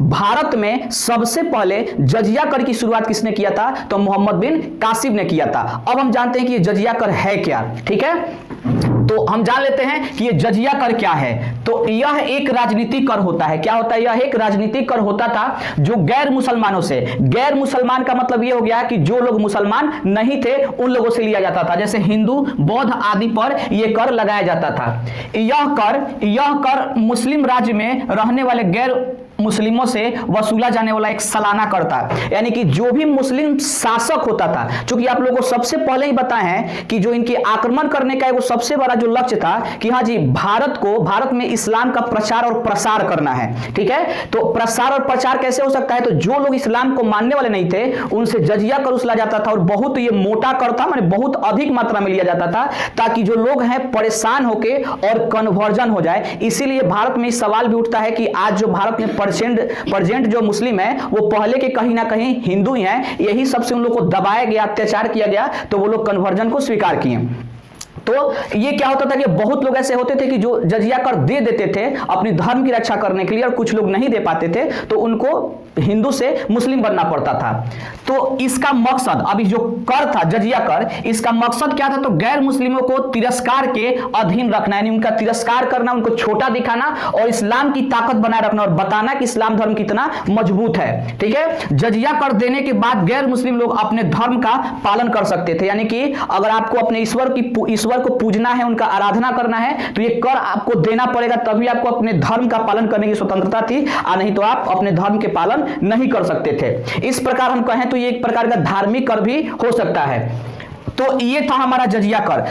भारत में सबसे पहले जजिया कर की शुरुआत किसने किया था? तो मोहम्मद बिन कासिम ने किया था। अब हम जानते हैं कि ये जजिया कर है क्या। ठीक है, तो हम जान लेते हैं कि ये जजिया कर क्या है। तो यह एक राजनीतिक कर होता है। क्या होता है? यह एक राजनीतिक कर होता था जो गैर मुसलमानों से, गैर मुसलमान का मतलब यह हो गया कि जो लोग मुसलमान नहीं थे उन लोगों से लिया जाता था, जैसे हिंदू, बौद्ध आदि पर यह कर लगाया जाता था। यह कर मुस्लिम राज्य में रहने वाले गैर मुस्लिमों से वसूला जाने वाला एक सालाना कर था। यानी कि जो भी मुस्लिम शासक होता था, क्योंकि आप लोगों को सबसे पहले ही बताए हैं कि जो इनके आक्रमण करने का वो सबसे बड़ा जो लक्ष्य था कि हाँ जी, भारत में इस्लाम का प्रचार और प्रसार करना है। ठीक है, तो प्रसार और प्रचार कैसे हो सकता है? तो जो लोग इस्लाम को मानने वाले नहीं थे उनसे जजिया कर वसूला जाता था, और बहुत ये मोटा कर था, माने बहुत अधिक मात्रा में लिया जाता था, ताकि जो लोग हैं परेशान होके और कन्वर्जन हो जाए। इसीलिए भारत में सवाल भी उठता है कि आज जो भारत में परसेंट जो मुस्लिम है वो पहले के कहीं ना कहीं हिंदू ही हैं। यही सबसे उन लोग को दबाया गया, अत्याचार किया गया, तो वो लोग कन्वर्जन को स्वीकार किए। तो ये क्या होता था कि बहुत लोग ऐसे होते थे कि जो जजिया कर दे देते थे अपनी धर्म की रक्षा करने के लिए, और कुछ लोग नहीं दे पाते थे तो उनको हिंदू से मुस्लिम बनना पड़ता था। तो इसका मकसद, अभी जो कर था जजिया कर, इसका मकसद क्या था? तो गैर मुस्लिमों को तिरस्कार के अधीन रखना, यानी उनका तिरस्कार करना, उनको छोटा दिखाना और इस्लाम की ताकत बनाए रखना और बताना कि इस्लाम धर्म कितना मजबूत है। ठीक है, जजिया कर देने के बाद गैर मुस्लिम लोग अपने धर्म का पालन कर सकते थे। यानी कि अगर आपको अपने ईश्वर को पूजना है, उनका आराधना करना है, तो ये कर आपको देना पड़ेगा, तभी आपको अपने धर्म का पालन करने की स्वतंत्रता थी, और नहीं तो आप अपने धर्म के पालन नहीं कर सकते थे। इस प्रकार हम कहें तो ये एक प्रकार का धार्मिक कर भी हो सकता है। तो ये था हमारा जजिया कर।